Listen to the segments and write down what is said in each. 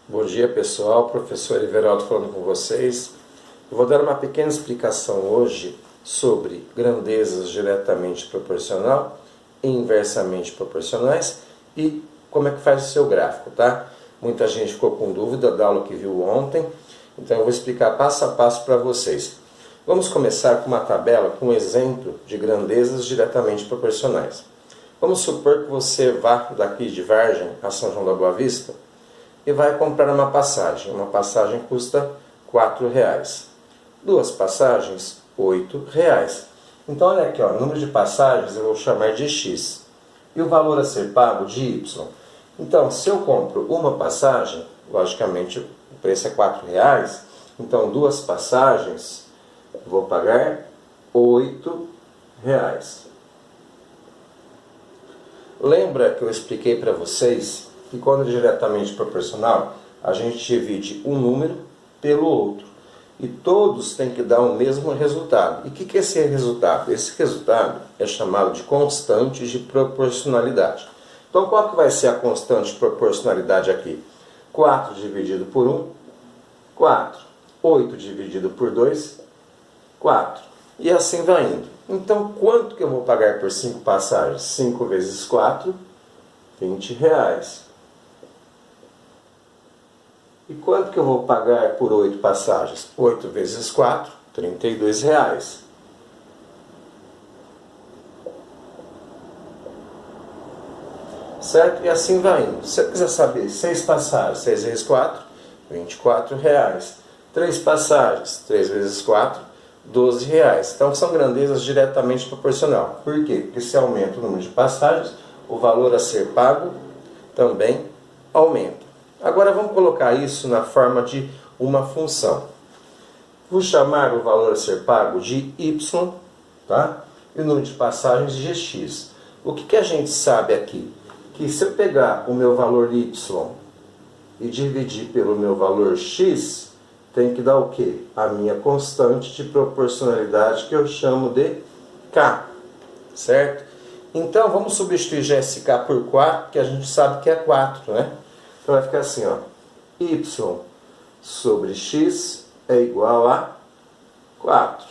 Bom dia pessoal, professor Everaldo falando com vocês. Eu vou dar uma pequena explicação hoje sobre grandezas diretamente proporcional e inversamente proporcionais e como é que faz o seu gráfico, tá? Muita gente ficou com dúvida da aula que viu ontem, então eu vou explicar passo a passo para vocês. Vamos começar com uma tabela com um exemplo de grandezas diretamente proporcionais. Vamos supor que você vá daqui de Vargem a São João da Boa Vista e vai comprar uma passagem. Uma passagem custa R$4. Duas passagens, R$8. Então olha aqui, ó, o número de passagens eu vou chamar de X. E o valor a ser pago de Y. Então, se eu compro uma passagem, logicamente o preço é R$4. Então, duas passagens, vou pagar R$8. Lembra que eu expliquei para vocês que quando é diretamente proporcional, a gente divide um número pelo outro. E todos têm que dar o mesmo resultado. E o que é esse resultado? Esse resultado é chamado de constante de proporcionalidade. Então qual que vai ser a constante de proporcionalidade aqui? 4 dividido por 1, 4. 8 dividido por 2, 4. E assim vai indo. Então quanto que eu vou pagar por 5 passagens? 5 vezes 4, R$20. E quanto que eu vou pagar por 8 passagens? 8 vezes 4, R$32. Certo? E assim vai indo. Se eu quiser saber 6 passagens, 6 vezes 4, R$24. 3 passagens, 3 vezes 4, R$12. Então são grandezas diretamente proporcional. Por quê? Porque se aumenta o número de passagens, o valor a ser pago também aumenta. Agora vamos colocar isso na forma de uma função. Vou chamar o valor a ser pago de y, tá? E o número de passagens de x. O que a gente sabe aqui? Que se eu pegar o meu valor y e dividir pelo meu valor x, tem que dar o quê? A minha constante de proporcionalidade que eu chamo de k, certo? Então vamos substituir já esse k por 4, que a gente sabe que é 4, né? Então vai ficar assim, ó, y sobre x é igual a 4.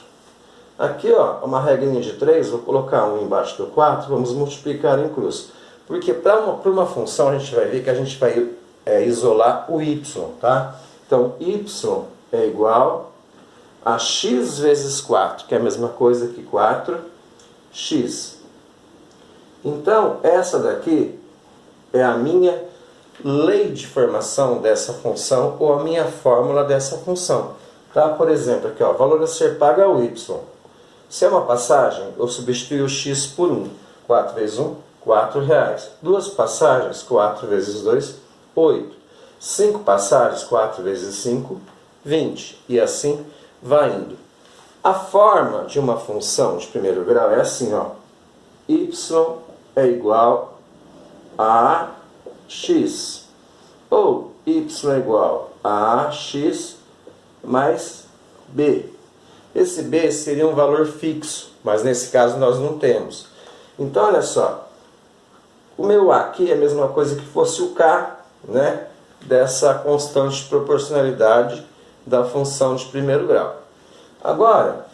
Aqui, ó, uma regrinha de 3, vou colocar 1 embaixo do 4, vamos multiplicar em cruz. Porque para uma função a gente vai ver que a gente vai isolar o y, tá? Então, y é igual a x vezes 4, que é a mesma coisa que 4x. Então, essa daqui é a minha lei de formação dessa função ou a minha fórmula dessa função. Tá? Por exemplo, aqui, ó, valor a ser pago é o y. Se é uma passagem, eu substituo o x por 1. 4 vezes 1, R$4. Duas passagens, 4 vezes 2, 8. 5 passagens, 4 vezes 5, 20. E assim vai indo. A forma de uma função de primeiro grau é assim, ó. Y é igual a x, ou y é igual a x mais b. Esse b seria um valor fixo, mas nesse caso nós não temos. Então olha só, o meu a aqui é a mesma coisa que fosse o k, né, dessa constante de proporcionalidade da função de primeiro grau. Agora,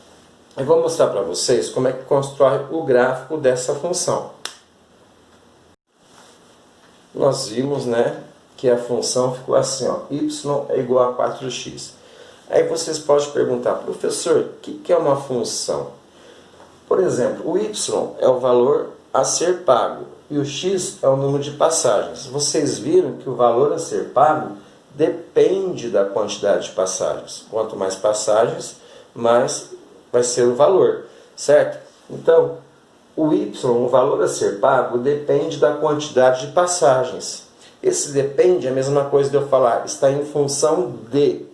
eu vou mostrar para vocês como é que constrói o gráfico dessa função. Nós vimos, né, que a função ficou assim, ó, y é igual a 4x. Aí vocês podem perguntar, professor, o que é uma função? Por exemplo, o y é o valor a ser pago e o x é o número de passagens. Vocês viram que o valor a ser pago depende da quantidade de passagens. Quanto mais passagens, mais vai ser o valor, certo? Então, o y, o valor a ser pago, depende da quantidade de passagens. Esse depende é a mesma coisa de eu falar, está em função de,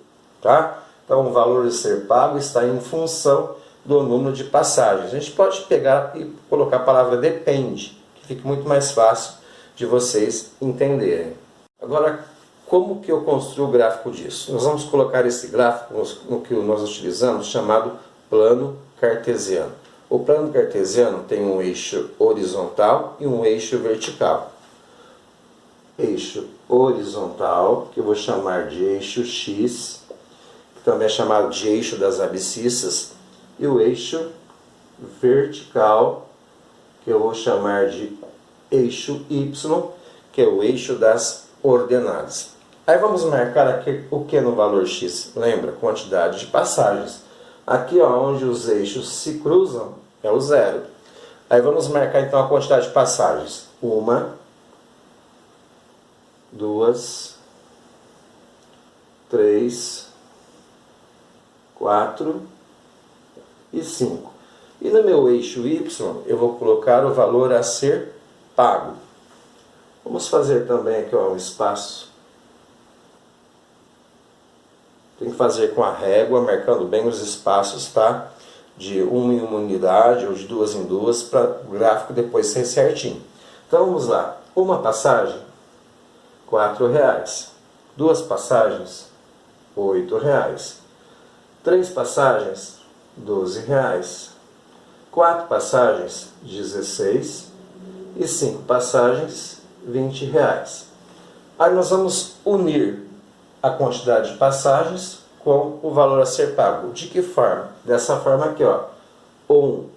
tá? Então, o valor a ser pago está em função do número de passagens. A gente pode pegar e colocar a palavra depende, que fica muito mais fácil de vocês entenderem. Agora, como que eu construo o gráfico disso? Nós vamos colocar esse gráfico no que nós utilizamos, chamado plano cartesiano. O plano cartesiano tem um eixo horizontal e um eixo vertical. eixo horizontal, que eu vou chamar de eixo X, que também é chamado de eixo das abscissas, e o eixo vertical, que eu vou chamar de eixo Y, que é o eixo das ordenadas. Aí vamos marcar aqui o que no valor X? Lembra? Quantidade de passagens. Aqui, ó, onde os eixos se cruzam, é o zero. Aí vamos marcar então a quantidade de passagens. 1, 2, 3, 4 e 5. E no meu eixo Y, eu vou colocar o valor a ser pago. Vamos fazer também aqui, ó, um espaço. Tem que fazer com a régua, marcando bem os espaços, tá? De uma em uma unidade ou de duas em duas, para o gráfico depois ser certinho. Então vamos lá. Uma passagem, R$4. Duas passagens, R$8. Três passagens, R$12. Quatro passagens, 16. E 5 passagens, R$20. Aí nós vamos unir a quantidade de passagens com o valor a ser pago. De que forma? Dessa forma aqui, ó. 1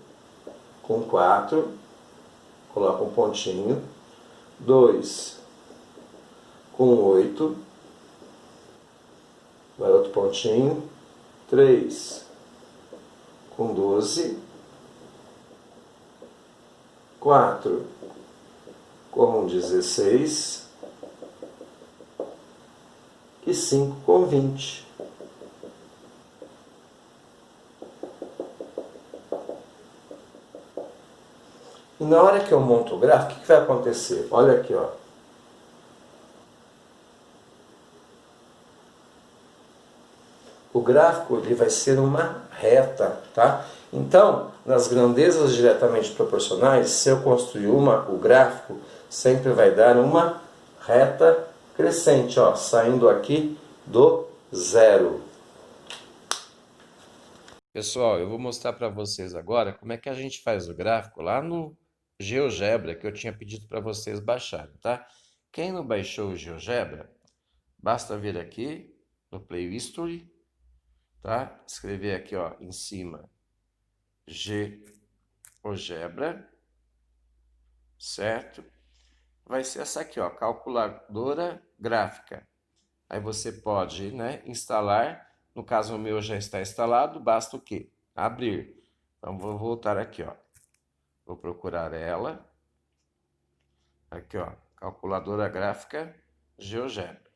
com 4, coloca um pontinho. 2 com 8, vai outro pontinho. 3 com 12. 4 com 16. E 5 com 20. E na hora que eu monto o gráfico, o que vai acontecer? Olha aqui, ó. O gráfico ele vai ser uma reta, tá? Então, nas grandezas diretamente proporcionais, se eu construir o gráfico sempre vai dar uma reta crescente, ó, saindo aqui do zero. Pessoal, eu vou mostrar para vocês agora como é que a gente faz o gráfico lá no GeoGebra, que eu tinha pedido para vocês baixarem, tá? Quem não baixou o GeoGebra, basta vir aqui no Play History, tá? Escrever aqui, ó, em cima GeoGebra, certo? Vai ser essa aqui, ó, calculadora gráfica. Aí você pode, né, instalar. No caso o meu já está instalado, basta o quê? Abrir. Então vou voltar aqui, ó. Vou procurar ela. Aqui, ó, calculadora gráfica GeoGebra.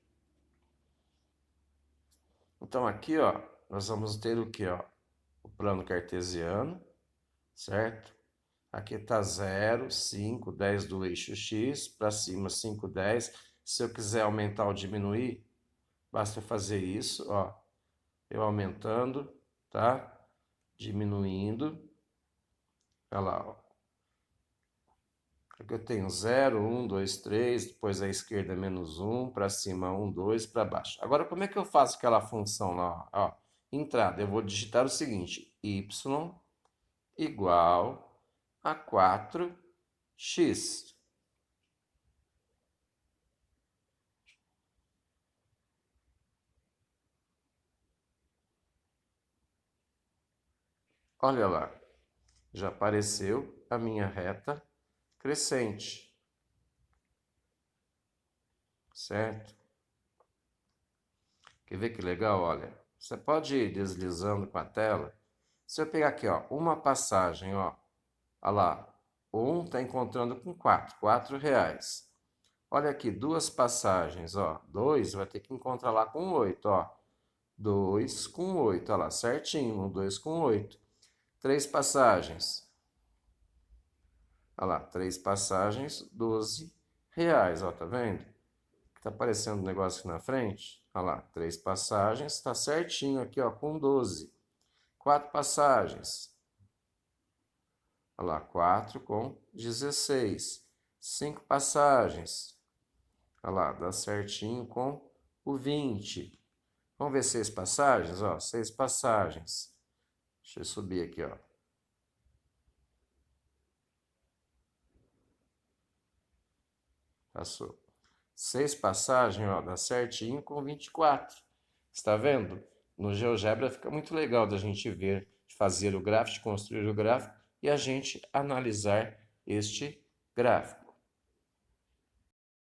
Então aqui, ó, nós vamos ter o quê, ó? O plano cartesiano, certo? Aqui está 0, 5, 10 do eixo X, para cima 5, 10. Se eu quiser aumentar ou diminuir, basta fazer isso, ó. Eu aumentando, tá? Diminuindo. Olha lá, ó. Aqui eu tenho 0, 1, 2, 3, depois à esquerda menos 1, para cima 1, 2, para baixo. Agora, como é que eu faço aquela função lá? Ó, entrada, eu vou digitar o seguinte, y igual a 4x. Olha lá, já apareceu a minha reta crescente, certo? Quer ver que legal? Olha, você pode ir deslizando com a tela. Se eu pegar aqui, ó, uma passagem, ó, olha lá, um está encontrando com 4, R$4. Olha aqui, duas passagens, ó, 2 vai ter que encontrar lá com 8, ó. 2 com 8, olha lá, certinho, 2 com 8. Três passagens. Olha lá, 3 passagens, R$12, ó, tá vendo? Tá aparecendo um negócio aqui na frente? Olha lá, 3 passagens, tá certinho aqui, ó, com 12. 4 passagens. Olha lá, 4 com 16. 5 passagens. Olha lá, dá certinho com o 20. Vamos ver 6 passagens? Ó, 6 passagens. Deixa eu subir aqui, ó. Passou. 6 passagens, ó, dá certinho com 24. Está vendo? No GeoGebra fica muito legal da gente ver, de fazer o gráfico, de construir o gráfico e a gente analisar este gráfico.